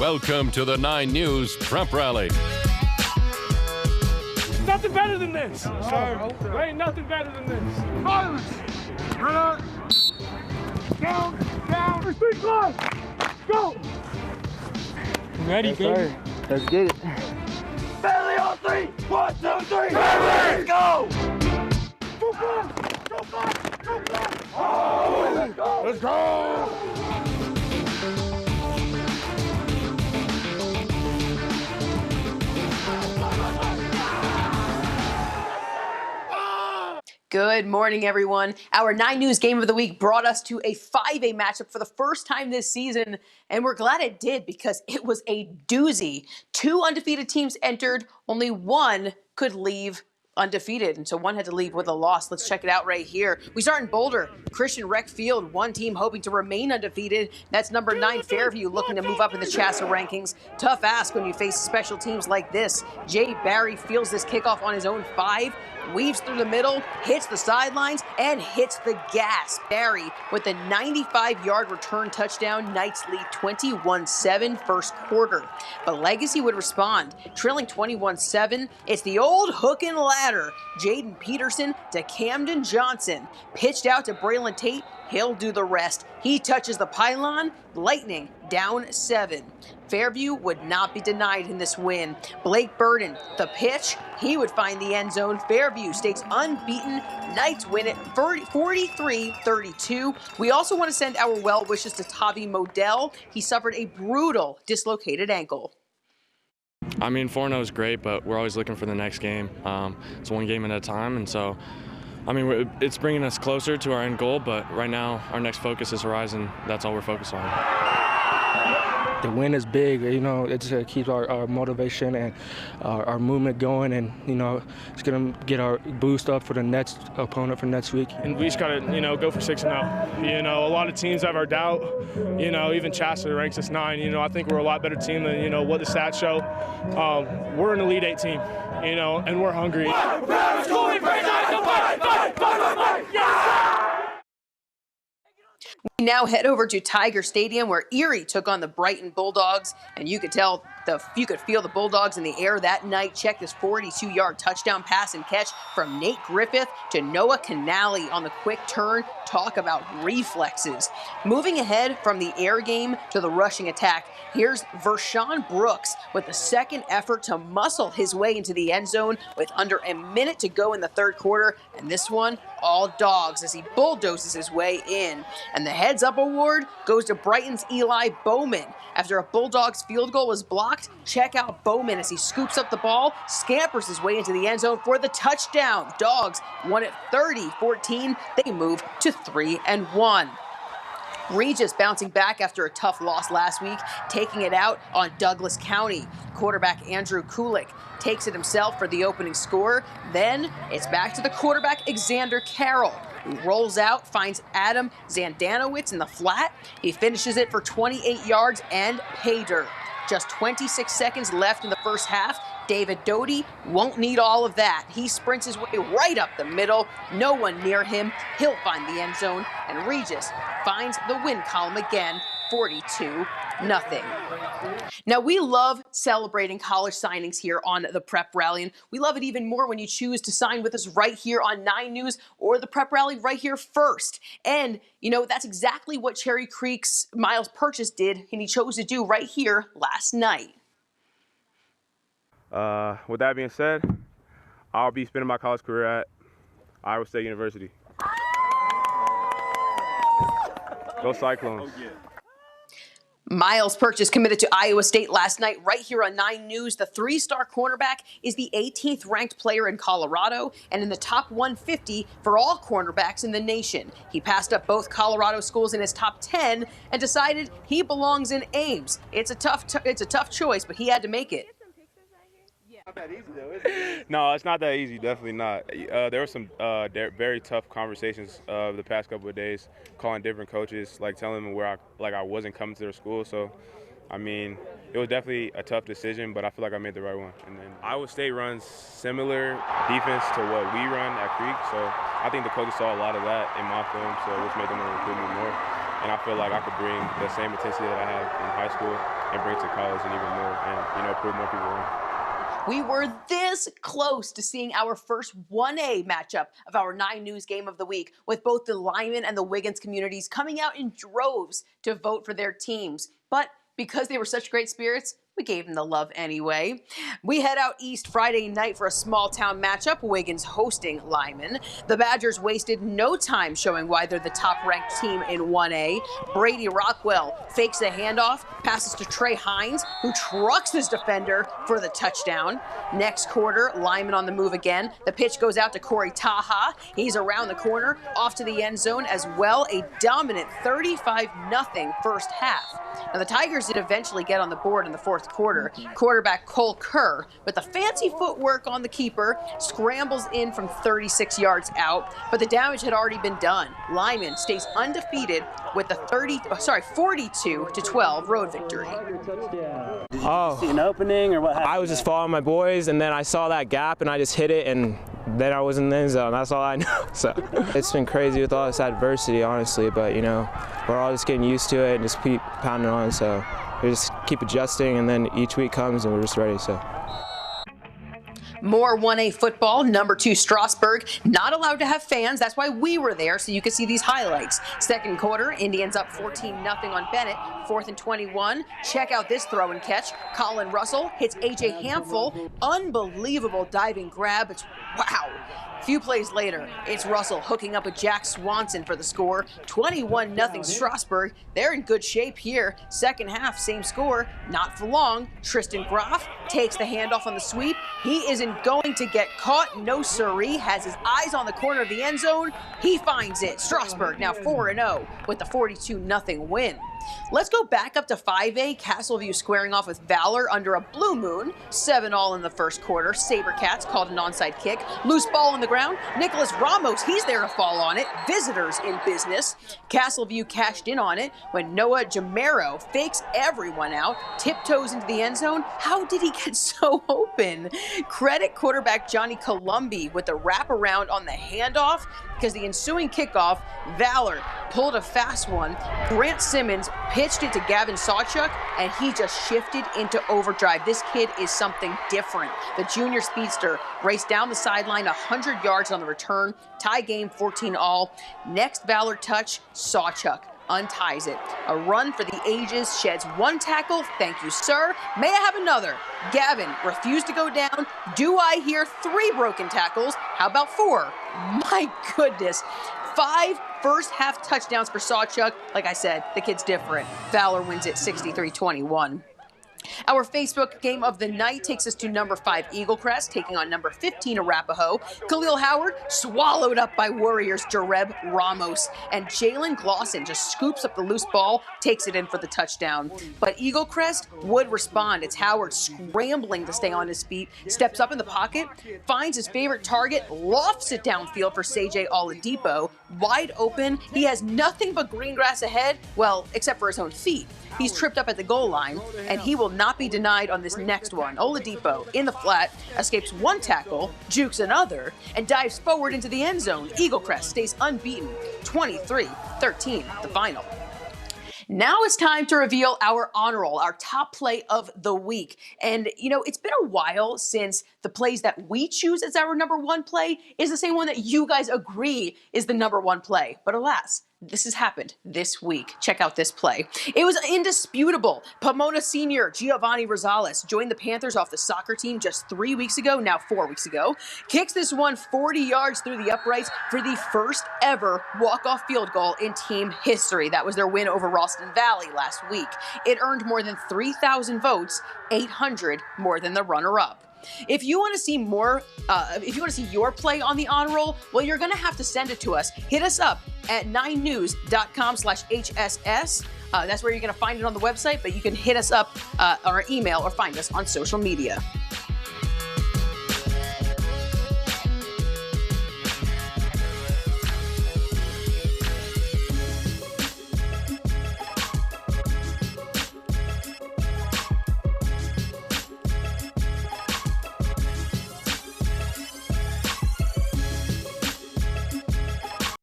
Welcome to the 9 News Prep Rally. Nothing better than this. There ain't nothing better than this. Violence. Down, down. For 3 clocks. Go. Ready, yes, baby. Sir. Let's get it. Belly on 3. 1, 2, 3. Let's go. Go fast. Go fast. Go fast. Oh, let's go. Let's go. Good morning, everyone. Our 9 News Game of the Week brought us to a 5A matchup for the first time this season, and we're glad it did because it was a doozy. 2 undefeated teams entered, only one could leave undefeated, and so one had to leave with a loss. Let's check it out right here. We start in Boulder, Christian Rec Field, one team hoping to remain undefeated. That's number 9 Fairview looking to move up in the CHSAA rankings. Tough ask when you face special teams like this. Jay Barry feels this kickoff on his own 5, weaves through the middle, hits the sidelines, and hits the gas. Barry with a 95-yard return touchdown. Knights lead 21-7 first quarter. But Legacy would respond. Trailing 21-7, it's the old hook and ladder. Jaden Peterson to Camden Johnson. Pitched out to Braylon Tate. He'll do the rest. He touches the pylon. Lightning down 7. Fairview would not be denied in this win. Blake Burden, the pitch, he would find the end zone. Fairview stays unbeaten. Knights win it 43-32. We also want to send our well wishes to Tavi Modell. He suffered a brutal dislocated ankle. I mean, 4-0 is great, but we're always looking for the next game. It's one game at a time, and so, I mean, it's bringing us closer to our end goal, but right now our next focus is Horizon. That's all we're focused on. The win is big, you know, it just keeps our motivation and our movement going, and, you know, it's going to get our boost up for the next opponent for next week. And we just got to, you know, go for 6-0. You know, a lot of teams have our doubt. You know, even CHSAA ranks us 9. You know, I think we're a lot better team than, you know, what the stats show. We're an Elite 8 team, you know, and we're hungry. We now head over to Tiger Stadium where Erie took on the Brighton Bulldogs, and you could feel the Bulldogs in the air that night. Check this 42-yard touchdown pass and catch from Nate Griffith to Noah Canali on the quick turn. Talk about reflexes. Moving ahead from the air game to the rushing attack, here's Vershawn Brooks with the second effort to muscle his way into the end zone with under a minute to go in the third quarter, and this one all dogs as he bulldozes his way in. And the heads up award goes to Brighton's Eli Bowman. After a Bulldogs field goal was blocked, check out Bowman as he scoops up the ball, scampers his way into the end zone for the touchdown. Dogs won it 30-14. They move to 3-1. Regis bouncing back after a tough loss last week, taking it out on Douglas County. Quarterback Andrew Kulik takes it himself for the opening score. Then it's back to the quarterback Xander Carroll, who rolls out, finds Adam Zandanowicz in the flat. He finishes it for 28 yards and pay dirt. Just 26 seconds left in the first half. David Doty won't need all of that. He sprints his way right up the middle. No one near him. He'll find the end zone, and Regis finds the win column again, 42-0. Now, we love celebrating college signings here on the Prep Rally, and we love it even more when you choose to sign with us right here on 9 News or the Prep Rally right here first. And, you know, that's exactly what Cherry Creek's Miles Purchase did, and he chose to do right here last night. With that being said, I'll be spending my college career at Iowa State University. Go Cyclones. Miles Purchase committed to Iowa State last night right here on 9 News. The 3-star cornerback is the 18th ranked player in Colorado and in the top 150 for all cornerbacks in the nation. He passed up both Colorado schools in his top 10 and decided he belongs in Ames. It's a tough choice, but he had to make it. Not that easy though, is it? No, it's not that easy. Definitely not. There were some very tough conversations the past couple of days, calling different coaches, like telling them where I wasn't coming to their school. So, I mean, it was definitely a tough decision, but I feel like I made the right one. And then Iowa State runs similar defense to what we run at Creek, so I think the coaches saw a lot of that in my film, so which made them want to recruit me more. and I feel like I could bring the same intensity that I had in high school and bring it to college and even more, and prove more people wrong. We were this close to seeing our first 1A matchup of our 9 News Game of the Week, with both the Lyman and the Wiggins communities coming out in droves to vote for their teams. But because they were such great spirits, we gave them the love anyway. We head out east Friday night for a small-town matchup, Wiggins hosting Lyman. The Badgers wasted no time showing why they're the top-ranked team in 1A. Brady Rockwell fakes a handoff, passes to Trey Hines, who trucks his defender for the touchdown. Next quarter, Lyman on the move again. The pitch goes out to Corey Taha. He's around the corner, off to the end zone as well. A dominant 35-0 first half. Now, the Tigers did eventually get on the board in the fourth quarter. Quarterback Cole Kerr, with the fancy footwork on the keeper, scrambles in from 36 yards out, but the damage had already been done. Lyman stays undefeated with the 42-12 road victory. Oh, see an opening or what happened? I was just following my boys, and then I saw that gap, and I just hit it, and then I was in the end zone. That's all I know. So it's been crazy with all this adversity, honestly, but we're all just getting used to it and just keep pounding on. So we just keep adjusting, and then each week comes, and we're just ready. So. More 1A football. Number 2 Strasburg not allowed to have fans. That's why we were there, so you could see these highlights. Second quarter, Indians up 14-0 on Bennett. 4th and 21. Check out this throw and catch. Colin Russell hits A.J. Hamful. Unbelievable diving grab. It's wow. Few plays later, it's Russell hooking up with Jack Swanson for the score. 21-0 Strasburg. They're in good shape here. Second half, same score, not for long. Tristan Groff takes the handoff on the sweep. He isn't going to get caught. No siree. Has his eyes on the corner of the end zone. He finds it. Strasburg now 4-0 with the 42-0 win. Let's go back up to 5A. Castleview squaring off with Valor under a blue moon. 7-all in the first quarter. Sabercats called an onside kick. Loose ball on the ground. Nicholas Ramos, he's there to fall on it. Visitors in business. Castleview cashed in on it when Noah Jamero fakes everyone out, tiptoes into the end zone. How did he get so open? Credit quarterback Johnny Columbi with the wraparound on the handoff, because the ensuing kickoff, Valor pulled a fast one. Grant Simmons pitched it to Gavin SAWCHUCK, and he just shifted into overdrive. This kid is something different. The junior speedster raced down the sideline 100 yards on the return. Tie game 14-all. Next Valor touch, SAWCHUCK unties it. A run for the ages, sheds one tackle. Thank you, sir. May I have another? Gavin refused to go down. Do I hear 3 broken tackles? How about 4? My goodness. 5 first half touchdowns for SAWCHUCK. Like I said, the kid's different. Valor wins it 63-21. Our Facebook game of the night takes us to number 5 EAGLECREST, taking on number 15 ARAPAHOE. Khalil Howard swallowed up by Warriors Jareb Ramos, and Jalen Glosson just scoops up the loose ball, takes it in for the touchdown. But EAGLECREST would respond. It's Howard scrambling to stay on his feet, steps up in the pocket, finds his favorite target, lofts it downfield for Seje Oladipo. Wide open, he has nothing but green grass ahead, well, except for his own feet. He's tripped up at the goal line, and he will not be denied on this next one. Oladipo in the flat, escapes one tackle, jukes another, and dives forward into the end zone. EAGLECREST stays unbeaten, 23-13, the final. Now it's time to reveal our honor roll, our top play of the week. And, it's been a while since the plays that we choose as our number 1 play is the same one that you guys agree is the number 1 play. But alas, this has happened this week. Check out this play. It was indisputable. Pomona senior Giovanni Rosales joined the Panthers off the soccer team just 3 weeks ago, now 4 weeks ago. Kicks this one 40 yards through the uprights for the first ever walk-off field goal in team history. That was their win over Ralston Valley last week. It earned more than 3,000 votes, 800 more than the runner-up. If you want to see more, if you want to see your play on the honor roll, well, you're going to have to send it to us. Hit us up at 9news.com/HSS. That's where you're going to find it on the website, but you can hit us up on our email or find us on social media.